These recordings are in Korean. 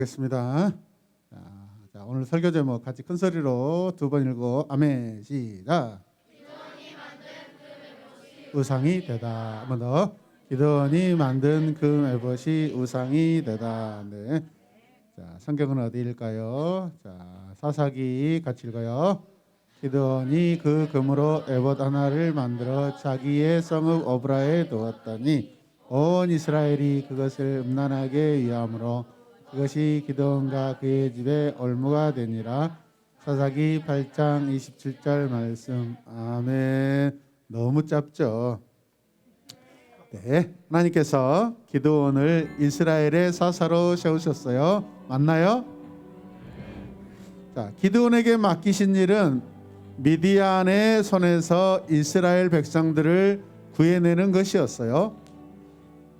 하겠습니다. 자, 오늘 설교 제목 같이 큰 소리로 두 번 읽고 아멘. 시작. 우상이 되다. 한 번 더. 기도원이 만든 금 에봇이 우상이 되다. 네. 자, 성경은 어디일까요? 자, 사사기 같이 읽어요. 기도원이 그 금으로 에봇 하나를 만들어 자기의 성읍 오브라에 두었더니 온 이스라엘이 그것을 음란하게 위함으로 그것이 기드온과 그의 집에 올무가 되니라. 사사기 8장 27절 말씀. 아멘. 너무 짧죠? 네, 하나님께서 기드온을 이스라엘의 사사로 세우셨어요. 맞나요? 자, 기드온에게 맡기신 일은 미디안의 손에서 이스라엘 백성들을 구해내는 것이었어요.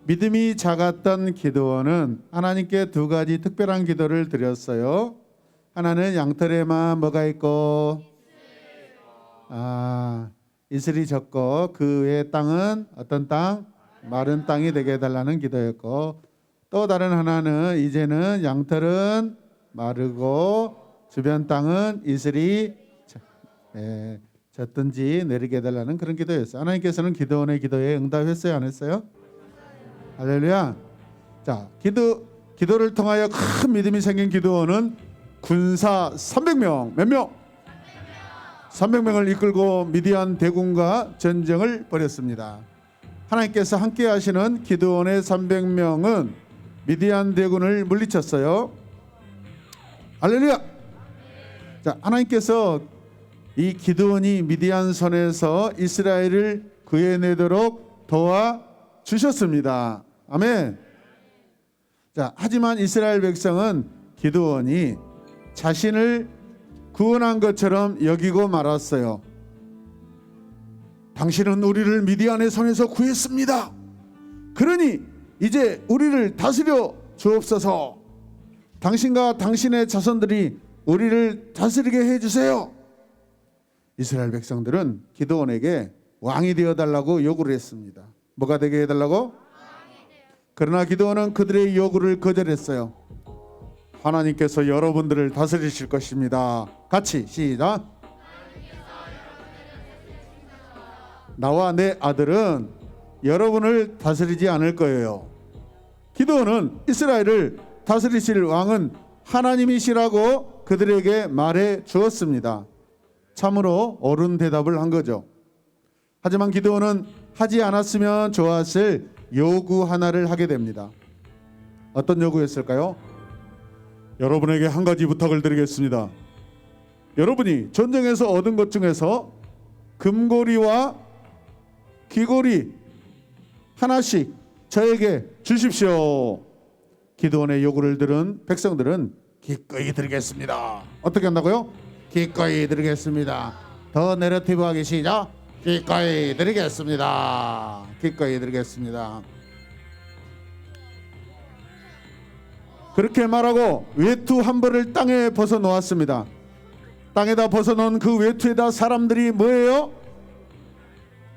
믿음이 작았던 기드온은 하나님께 두 가지 특별한 기도를 드렸어요. 하나는 양털에만 뭐가 있고 이슬이 졌고 그 외의 땅은 어떤 땅? 마른 땅이 되게 해달라는 기도였고, 또 다른 하나는 이제는 양털은 마르고 주변 땅은 이슬이 졌든지 내리게 해달라는 그런 기도였어요. 하나님께서는 기드온의 기도에 응답했어요, 안 했어요? 할렐루야. 자, 기도를 통하여 큰 믿음이 생긴 기드온은 군사 300명, 몇 명? 300명을 이끌고 미디안 대군과 전쟁을 벌였습니다. 하나님께서 함께 하시는 기드온의 300명은 미디안 대군을 물리쳤어요. 할렐루야. 자, 하나님께서 이 기드온이 미디안 손에서 이스라엘을 구해내도록 도와주셨습니다. 아멘. 자, 하지만 이스라엘 백성은 기드온이 자신을 구원한 것처럼 여기고 말았어요. 당신은 우리를 미디안의 손에서 구했습니다. 그러니 이제 우리를 다스려 주옵소서. 당신과 당신의 자손들이 우리를 다스리게 해주세요. 이스라엘 백성들은 기드온에게 왕이 되어달라고 요구를 했습니다. 뭐가 되게 해달라고? 그러나 기드온은 그들의 요구를 거절했어요. 하나님께서 여러분들을 다스리실 것입니다. 같이 시작. 나와 내 아들은 여러분을 다스리지 않을 거예요. 기드온은 이스라엘을 다스리실 왕은 하나님이시라고 그들에게 말해 주었습니다. 참으로 옳은 대답을 한 거죠. 하지만 기드온은 하지 않았으면 좋았을 요구 하나를 하게 됩니다. 어떤 요구였을까요? 여러분에게 한 가지 부탁을 드리겠습니다. 여러분이 전쟁에서 얻은 것 중에서 금고리와 귀고리 하나씩 저에게 주십시오. 기드온의 요구를 들은 백성들은 기꺼이 드리겠습니다. 어떻게 한다고요? 기꺼이 드리겠습니다. 더 내러티브하게 시작. 기꺼이 드리겠습니다. 기꺼이 드리겠습니다. 그렇게 말하고 외투 한 벌을 땅에 벗어 놓았습니다. 땅에다 벗어 놓은 그 외투에다 사람들이 뭐예요?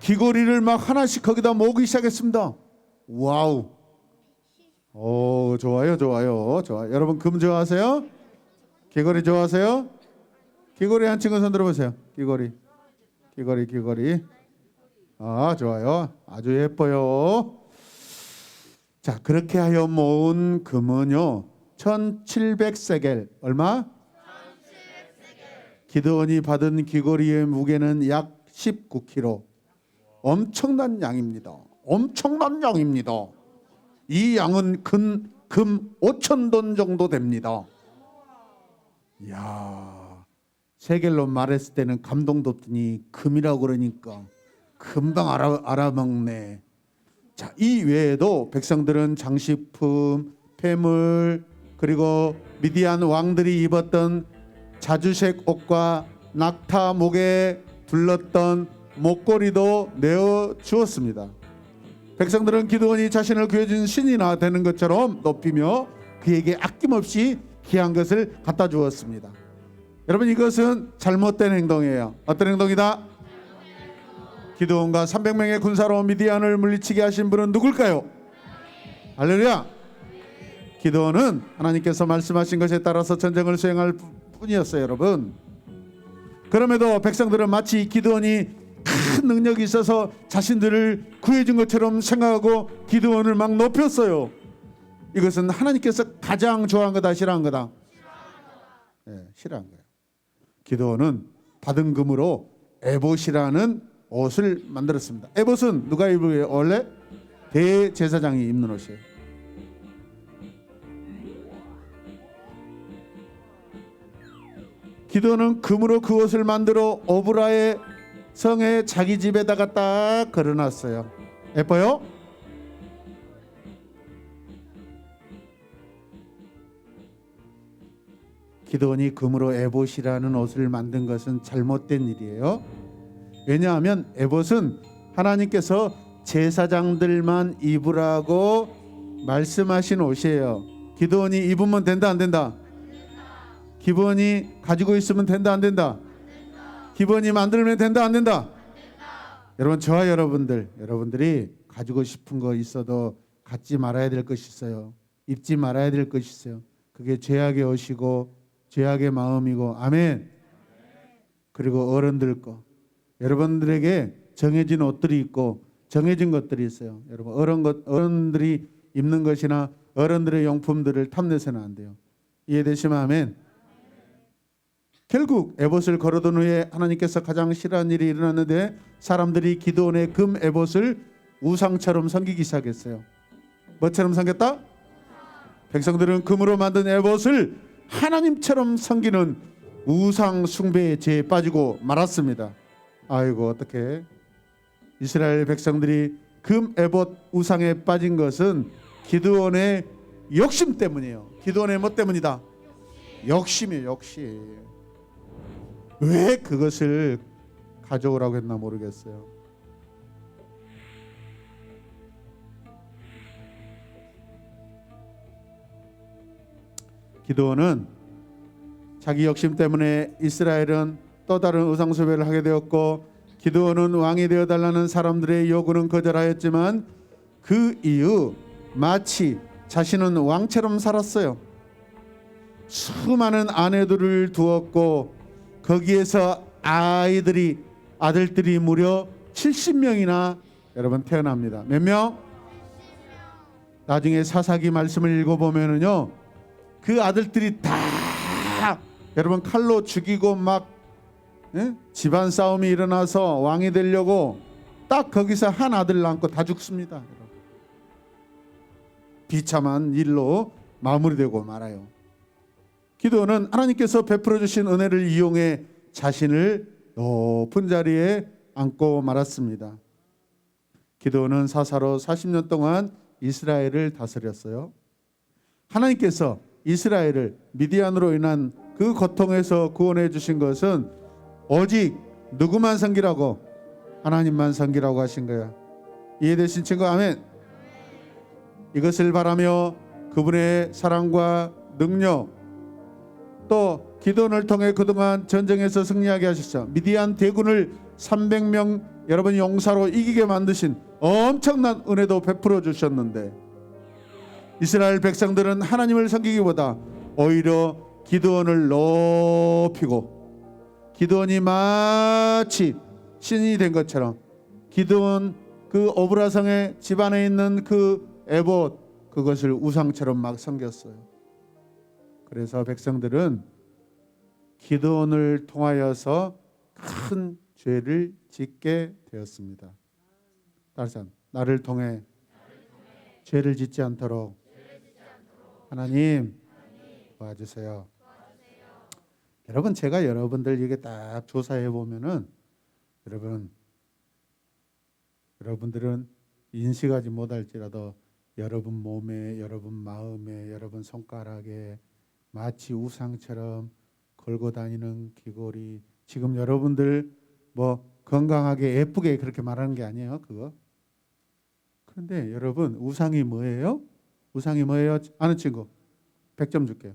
귀고리를 막 하나씩 거기다 모으기 시작했습니다. 와우. 오, 좋아요, 좋아요, 좋아요. 여러분 금 좋아하세요? 귀고리 좋아하세요? 귀고리 한 친구 손 들어보세요. 귀고리. 아, 좋아요. 아주 예뻐요. 자, 그렇게 하여 모은 금은요 1700세겔. 얼마? 1700세겔. 기드온이 받은 귀고리의 무게는 약 19kg. 엄청난 양입니다. 엄청난 양입니다. 이 양은 금 5,000돈 정도 됩니다. 이야, 세겔로 말했을 때는 감동도 없더니 금이라고 그러니까 금방 알아먹네. 자, 이 외에도 백성들은 장식품, 폐물, 그리고 미디안 왕들이 입었던 자주색 옷과 낙타 목에 둘렀던 목걸이도 내어 주었습니다. 백성들은 기드온이 자신을 구해준 신이나 되는 것처럼 높이며 그에게 아낌없이 귀한 것을 갖다 주었습니다. 여러분, 이것은 잘못된 행동이에요. 어떤 행동이다? 기드온과 300명의 군사로 미디안을 물리치게 하신 분은 누굴까요? 할렐루야. 기도는 하나님께서 말씀하신 것에 따라서 전쟁을 수행할 뿐이었어요, 여러분. 그럼에도 백성들은 마치 기드온이 큰 능력이 있어서 자신들을 구해준 것처럼 생각하고 기드온을 막 높였어요. 이것은 하나님께서 가장 좋아한 거다, 싫어한 거다? 싫어한 거예요. 기드온은 받은 금으로 에봇이라는 옷을 만들었습니다. 에봇은 누가 입어요? 원래 대제사장이 입는 옷이에요. 기드온은 금으로 그 옷을 만들어 오브라의 성에 자기 집에다가 딱 걸어놨어요. 예뻐요? 기드온이 금으로 에봇이라는 옷을 만든 것은 잘못된 일이에요. 왜냐하면 에봇은 하나님께서 제사장들만 입으라고 말씀하신 옷이에요. 기드온이 입으면 된다, 안 된다? 기드온이 가지고 있으면 된다, 안 된다? 기드온이 만들면 된다, 안 된다? 여러분, 저와 여러분들이 가지고 싶은 거 있어도 갖지 말아야 될 것이 있어요. 입지 말아야 될 것이 있어요. 그게 죄악의 옷이고 죄악의 마음이고, 아멘. 그리고 어른들 거, 여러분들에게 정해진 옷들이 있고 정해진 것들이 있어요. 여러분, 어른들이 입는 것이나 어른들의 용품들을 탐내서는 안 돼요. 이해되시면 아멘. 결국 에봇을 걸어둔 후에 하나님께서 가장 싫어하는 일이 일어났는데, 사람들이 기드온의 금 에봇을 우상처럼 섬기기 시작했어요. 뭐처럼 섬겼다? 백성들은 금으로 만든 에봇을 하나님처럼 섬기는 우상 숭배의 죄에 빠지고 말았습니다. 아이고, 어떡해. 이스라엘 백성들이 금 에봇 우상에 빠진 것은 기드온의 욕심 때문이에요. 기드온의 뭐 때문이다? 욕심이에요, 욕심. 왜 그것을 가져오라고 했나 모르겠어요. 기드온은 자기 욕심 때문에 이스라엘은 또 다른 우상숭배를 하게 되었고, 기드온은 왕이 되어달라는 사람들의 요구는 거절하였지만 그 이후 마치 자신은 왕처럼 살았어요. 수많은 아내들을 두었고 거기에서 아들들이 무려 70명이나 여러분 태어납니다. 몇 명? 나중에 사사기 말씀을 읽어보면은요, 그 아들들이 다 여러분 칼로 죽이고 막 집안 싸움이 일어나서 왕이 되려고 딱 거기서 한 아들 낳고 다 죽습니다. 비참한 일로 마무리되고 말아요. 기도는 하나님께서 베풀어 주신 은혜를 이용해 자신을 높은 자리에 앉고 말았습니다. 기도는 사사로 40년 동안 이스라엘을 다스렸어요. 하나님께서 이스라엘을 미디안으로 인한 그 고통에서 구원해 주신 것은 오직 누구만 섬기라고? 하나님만 섬기라고 하신 거야. 이해되신 친구 아멘. 이것을 바라며 그분의 사랑과 능력, 또 기도를 통해 그동안 전쟁에서 승리하게 하셨죠. 미디안 대군을 300명 여러분 용사로 이기게 만드신 엄청난 은혜도 베풀어 주셨는데, 이스라엘 백성들은 하나님을 섬기기보다 오히려 기드온을 높이고, 기드온이 마치 신이 된 것처럼 기드온 그 오브라성의 집안에 있는 그 에봇, 그것을 우상처럼 막 섬겼어요. 그래서 백성들은 기드온을 통하여서 큰 죄를 짓게 되었습니다. 따라서 나를 통해 죄를 짓지 않도록 하나님 도와주세요. 여러분, 제가 여러분들 이게 딱 조사해 보면은 여러분들은 인식하지 못할지라도 여러분 몸에, 여러분 마음에, 여러분 손가락에 마치 우상처럼 걸고 다니는 귀걸이, 지금 여러분들 뭐 건강하게 예쁘게 그렇게 말하는 게 아니에요, 그거. 그런데 여러분, 우상이 뭐예요? 우상이 뭐예요? 아는 친구 100점 줄게요.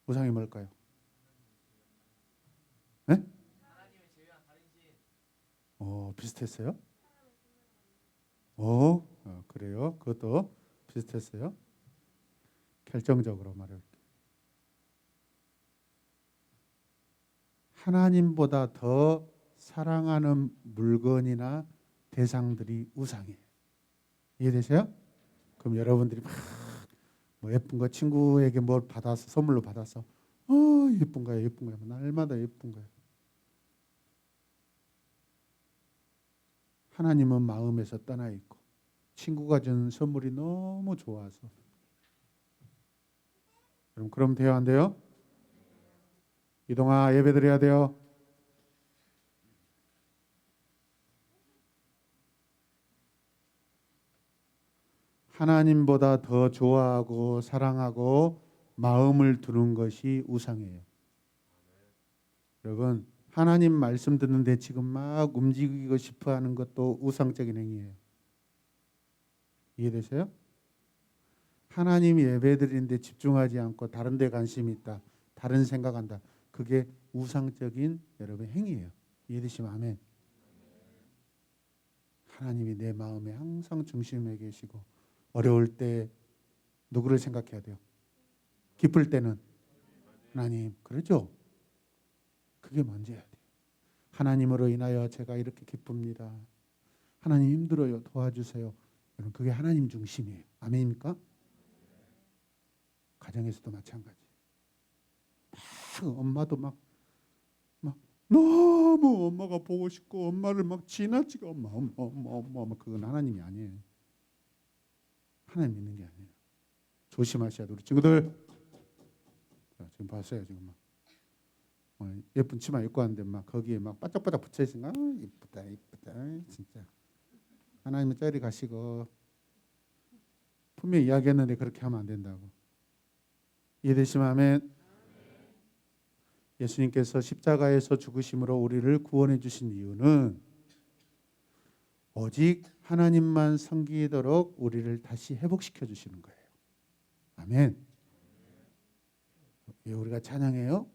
우상이 뭘까요? 네? 비슷했어요? 그래요. 그것도 비슷했어요? 결정적으로 말할게요. 하나님보다 더 사랑하는 물건이나 대상들이 우상이에요. 이해되세요? 그럼 여러분들이 막 뭐 예쁜 거 친구에게 뭘 받아서 선물로 받아서 예쁜 거야 예쁜 거야 날마다 예쁜 거야. 하나님은 마음에서 떠나 있고 친구가 준 선물이 너무 좋아서. 그럼 돼요 안 돼요? 이동아 예배 드려야 돼요. 하나님보다 더 좋아하고 사랑하고 마음을 두는 것이 우상이에요. 여러분 하나님 말씀 듣는데 지금 막 움직이고 싶어 하는 것도 우상적인 행위예요. 이해되세요? 하나님 예배 드리는데 집중하지 않고 다른 데 관심이 있다. 다른 생각한다. 그게 우상적인 여러분 행위예요. 이해되시면 아멘. 하나님이 내 마음에 항상 중심에 계시고 어려울 때 누구를 생각해야 돼요? 기쁠 때는 하나님. 그러죠? 그게 먼저야 돼요. 하나님으로 인하여 제가 이렇게 기쁩니다. 하나님 힘들어요. 도와주세요. 여러분 그게 하나님 중심이에요. 아멘입니까? 가정에서도 마찬가지. 막 엄마도 막 너무 엄마가 보고 싶고 엄마를 막 지나치게 엄마 그건 하나님이 아니에요. 하나님 믿는 게 아니에요. 조심하셔야 돼요. 우리 친구들 지금 봤어요. 지금 막 예쁜 치마 입고 왔는데 막 거기에 막 바짝바짝 붙여 있으니까 이쁘다 진짜. 하나님은 저리 가시고 분명히 이야기했는데 그렇게 하면 안 된다고. 이해되시면 아멘. 예수님께서 십자가에서 죽으심으로 우리를 구원해 주신 이유는 오직 하나님만 섬기도록 우리를 다시 회복시켜 주시는 거예요. 아멘. 왜 우리가 찬양해요?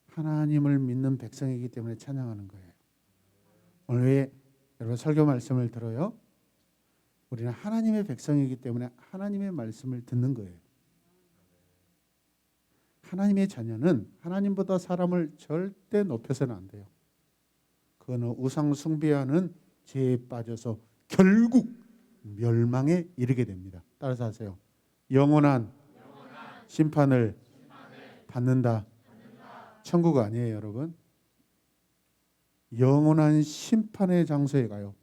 하나님을 믿는 백성이기 때문에 찬양하는 거예요. 오늘 왜 여러분 설교 말씀을 들어요? 우리는 하나님의 백성이기 때문에 하나님의 말씀을 듣는 거예요. 하나님의 자녀는 하나님보다 사람을 절대 높여서는 안 돼요. 그거는 우상 숭배하는 죄에 빠져서 결국 멸망에 이르게 됩니다. 따라서 하세요. 영원한 심판을 받는다. 천국 아니에요, 여러분. 영원한 심판의 장소에 가요.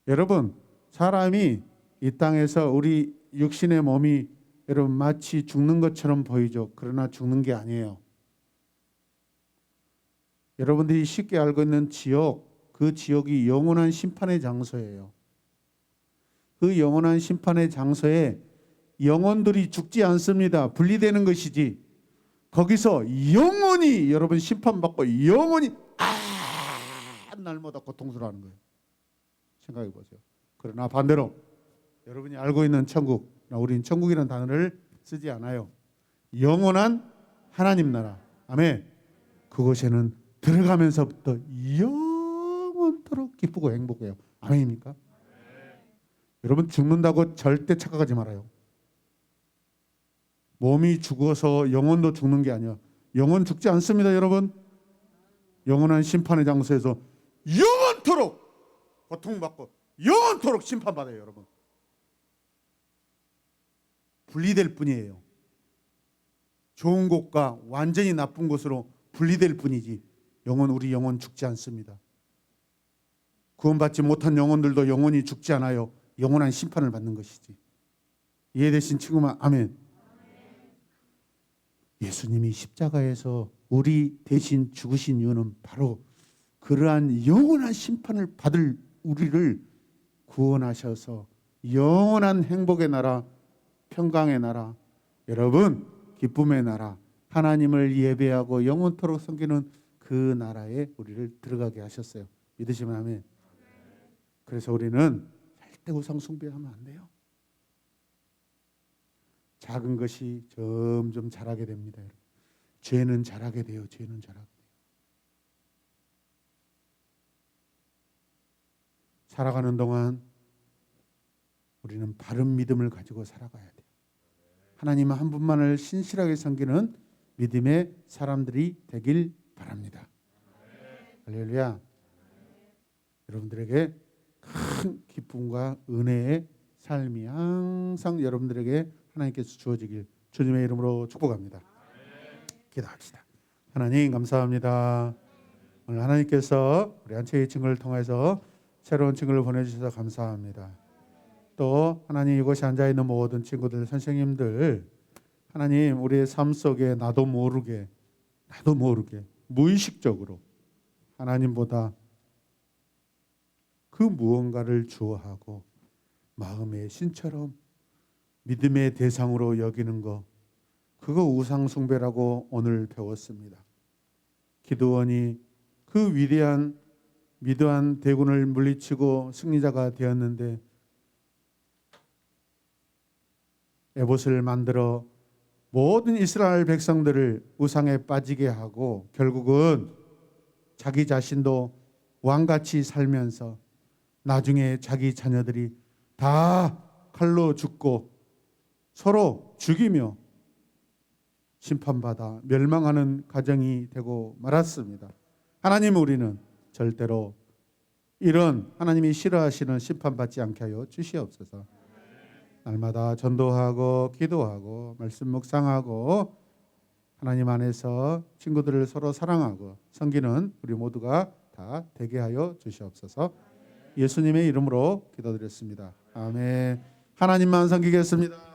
여러분, 사람이 이 땅에서 우리 육신의 몸이 여러분 마치 죽는 것처럼 보이죠. 그러나 죽는 게 아니에요. 여러분들이 쉽게 알고 있는 지옥, 그 지옥이 영원한 심판의 장소예요. 그 영원한 심판의 장소에 영혼들이 죽지 않습니다. 분리되는 것이지. 거기서 영원히 여러분 심판받고 영원히 날마다 고통스러워하는 거예요. 생각해 보세요. 그러나 반대로 여러분이 알고 있는 천국, 우리는 천국이라는 단어를 쓰지 않아요. 영원한 하나님 나라. 아멘. 그곳에는 들어가면서부터 영원토록 기쁘고 행복해요. 아멘입니까? 여러분 죽는다고 절대 착각하지 말아요. 몸이 죽어서 영혼도 죽는 게 아니야. 영혼 죽지 않습니다, 여러분. 영원한 심판의 장소에서 영원토록 고통받고 영원토록 심판받아요, 여러분. 분리될 뿐이에요. 좋은 곳과 완전히 나쁜 곳으로 분리될 뿐이지 우리 영혼 죽지 않습니다. 구원받지 못한 영혼들도 영원히 죽지 않아요. 영원한 심판을 받는 것이지. 이해되신 친구만 아멘. 예수님이 십자가에서 우리 대신 죽으신 이유는 바로 그러한 영원한 심판을 받을 우리를 구원하셔서 영원한 행복의 나라, 평강의 나라, 여러분 기쁨의 나라, 하나님을 예배하고 영원토록 섬기는 그 나라에 우리를 들어가게 하셨어요. 믿으시면 아멘. 그래서 우리는 절대 우상 숭배하면 안 돼요. 작은 것이 점점 자라게 됩니다. 죄는 자라게 돼요. 죄는 자라게 돼요. 살아가는 동안 우리는 바른 믿음을 가지고 살아가야 돼요. 하나님 한 분만을 신실하게 섬기는 믿음의 사람들이 되길 바랍니다. 할렐루야. 여러분들에게 큰 기쁨과 은혜의 삶이 항상 여러분들에게 하나님께서 주어지길 주님의 이름으로 축복합니다. 기도합시다. 하나님 감사합니다. 오늘 하나님께서 우리 안채의 친구를 통해서 새로운 친구를 보내주셔서 감사합니다. 또 하나님 이곳에 앉아있는 모든 친구들, 선생님들, 하나님 우리의 삶 속에 나도 모르게 무의식적으로 하나님보다 그 무언가를 좋아하고 마음의 신처럼 믿음의 대상으로 여기는 거, 그거 우상 숭배라고 오늘 배웠습니다. 기드온이 그 위대한 미드안 대군을 물리치고 승리자가 되었는데 에봇을 만들어 모든 이스라엘 백성들을 우상에 빠지게 하고 결국은 자기 자신도 왕같이 살면서 나중에 자기 자녀들이 다 칼로 죽고 서로 죽이며 심판받아 멸망하는 가정이 되고 말았습니다. 하나님, 우리는 절대로 이런 하나님이 싫어하시는 심판받지 않게 하여 주시옵소서. 날마다 전도하고 기도하고 말씀 묵상하고 하나님 안에서 친구들을 서로 사랑하고 섬기는 우리 모두가 다 되게 하여 주시옵소서. 예수님의 이름으로 기도드렸습니다. 아멘. 하나님만 섬기겠습니다.